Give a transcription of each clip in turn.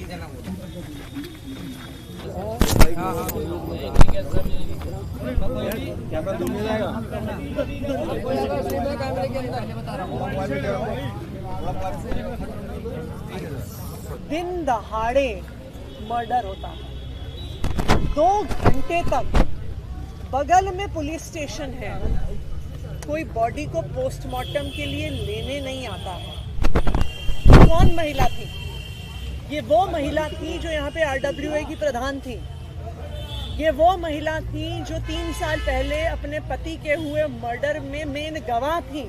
दिन दहाड़े मर्डर होता है, 2 घंटे तक बगल में पुलिस स्टेशन है, कोई बॉडी को पोस्टमार्टम के लिए लेने नहीं आता है। कौन महिला थी? ये वो महिला थी जो यहाँ पे RWA की प्रधान थी। ये वो महिला थी जो 3 साल पहले अपने पति के हुए मर्डर में मेन गवाह थी,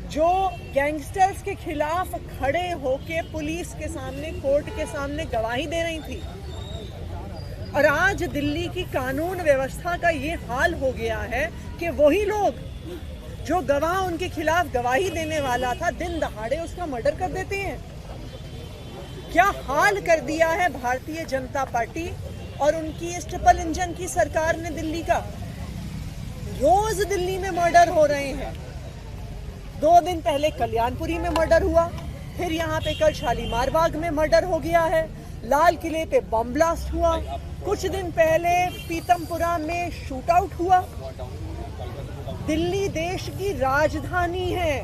जो गैंगस्टर्स के खिलाफ खड़े होके पुलिस के सामने, कोर्ट के सामने गवाही दे रही थी। और आज दिल्ली की कानून व्यवस्था का ये हाल हो गया है कि वही लोग जो गवाह उनके खिलाफ गवाही देने वाला था, दिन दहाड़े उसका मर्डर कर देते हैं। क्या हाल कर दिया है भारतीय जनता पार्टी और उनकी इस ट्रिपल इंजन की सरकार ने दिल्ली का। रोज दिल्ली में मर्डर हो रहे हैं। 2 दिन पहले कल्याणपुरी में मर्डर हुआ, फिर यहाँ पे कल शालीमार बाग में मर्डर हो गया है, लाल किले पे बम ब्लास्ट हुआ, कुछ दिन पहले पीतमपुरा में शूट आउट हुआ। दिल्ली देश की राजधानी है,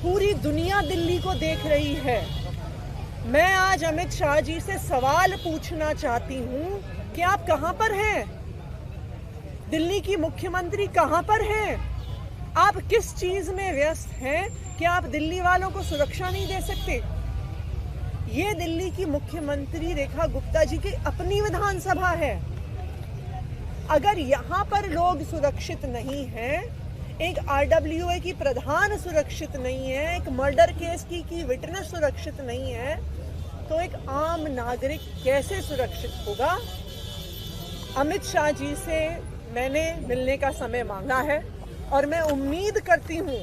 पूरी दुनिया दिल्ली को देख रही है। मैं आज अमित शाह जी से सवाल पूछना चाहती हूँ कि आप कहां पर हैं? दिल्ली की मुख्यमंत्री कहां पर हैं? आप किस चीज में व्यस्त हैं कि आप दिल्ली वालों को सुरक्षा नहीं दे सकते? ये दिल्ली की मुख्यमंत्री रेखा गुप्ता जी की अपनी विधानसभा है। अगर यहाँ पर लोग सुरक्षित नहीं हैं, एक RWA की प्रधान सुरक्षित नहीं है, एक मर्डर केस की विटनेस सुरक्षित नहीं है, तो एक आम नागरिक कैसे सुरक्षित होगा? अमित शाह जी से मैंने मिलने का समय मांगा है और मैं उम्मीद करती हूँ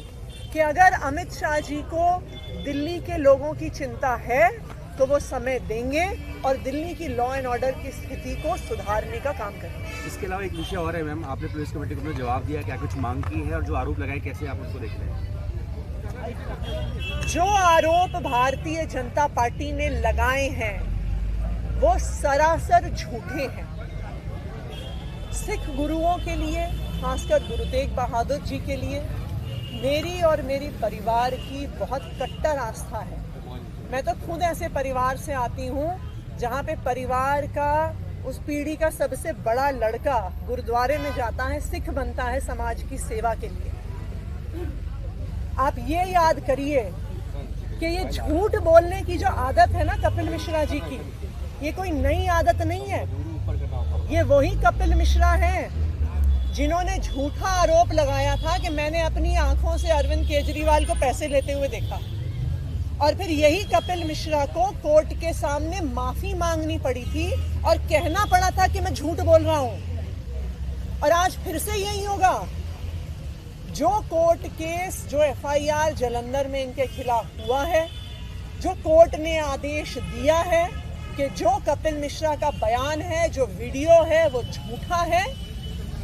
कि अगर अमित शाह जी को दिल्ली के लोगों की चिंता है तो वो समय देंगे और दिल्ली की लॉ एंड ऑर्डर की स्थिति को सुधारने का काम करेंगे। इसके अलावा एक विषय और है मैम, आपने पुलिस कमेटी को जवाब दिया, क्या कुछ मांग की है और जो आरोप लगाए कैसे आप उसको देख रहे हैं? जो आरोप भारतीय जनता पार्टी ने लगाए हैं वो सरासर झूठे हैं। सिख गुरुओं के लिए, खासकर गुरु तेग बहादुर जी के लिए, मेरी और मेरी परिवार की बहुत कट्टर आस्था है। मैं तो खुद ऐसे परिवार से आती हूँ जहाँ पे परिवार का, उस पीढ़ी का सबसे बड़ा लड़का गुरुद्वारे में जाता है, सिख बनता है समाज की सेवा के लिए। आप ये याद करिए कि ये झूठ बोलने की जो आदत है ना कपिल मिश्रा जी की, ये कोई नई आदत नहीं है। ये वही कपिल मिश्रा हैं जिन्होंने झूठा आरोप लगाया था कि मैंने अपनी आंखों से अरविंद केजरीवाल को पैसे लेते हुए देखा, और फिर यही कपिल मिश्रा को कोर्ट के सामने माफी मांगनी पड़ी थी और कहना पड़ा था कि मैं झूठ बोल रहा हूं। और आज फिर से यही होगा। जो कोर्ट केस, जो FIR जालंधर में इनके खिलाफ हुआ है, जो कोर्ट ने आदेश दिया है कि जो कपिल मिश्रा का बयान है, जो वीडियो है, वो झूठा है,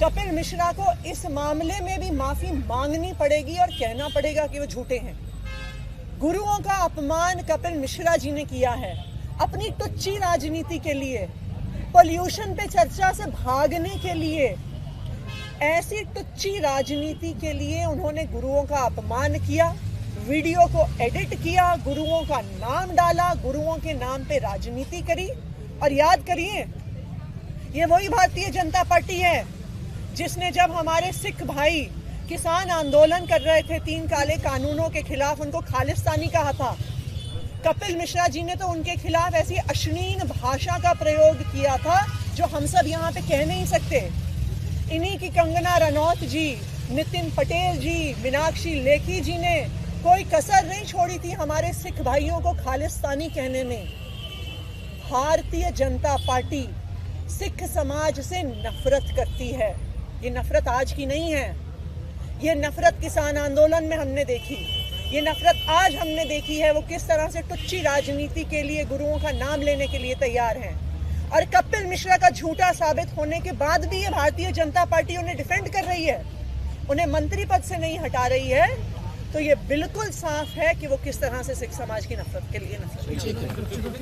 कपिल मिश्रा को इस मामले में भी माफी मांगनी पड़ेगी और कहना पड़ेगा कि वो झूठे हैं। गुरुओं का अपमान कपिल मिश्रा जी ने किया है अपनी टुच्ची राजनीति के लिए, पोल्यूशन पे चर्चा से भागने के लिए। ऐसी टुच्ची राजनीति के लिए उन्होंने गुरुओं का अपमान किया, वीडियो को एडिट किया, गुरुओं का नाम डाला, गुरुओं के नाम पे राजनीति करी। और याद करिए, ये वही भारतीय जनता पार्टी है जिसने जब हमारे सिख भाई किसान आंदोलन कर रहे थे 3 काले कानूनों के खिलाफ, उनको खालिस्तानी कहा था। कपिल मिश्रा जी ने तो उनके खिलाफ ऐसी अश्लील भाषा का प्रयोग किया था जो हम सब यहाँ पे कह नहीं सकते। इन्हीं की कंगना रनौत जी, नितिन पटेल जी, मीनाक्षी लेखी जी ने कोई कसर नहीं छोड़ी थी हमारे सिख भाइयों को खालिस्तानी कहने में। भारतीय जनता पार्टी सिख समाज से नफरत करती है। ये नफरत आज की नहीं है, ये नफरत किसान आंदोलन में हमने देखी, ये नफरत आज हमने देखी है। वो किस तरह से टुच्ची राजनीति के लिए गुरुओं का नाम लेने के लिए तैयार हैं। और कपिल मिश्रा का झूठा साबित होने के बाद भी ये भारतीय जनता पार्टी उन्हें डिफेंड कर रही है, उन्हें मंत्री पद से नहीं हटा रही है। तो ये बिल्कुल साफ है कि वो किस तरह से सिख समाज की नफरत के लिए नफरत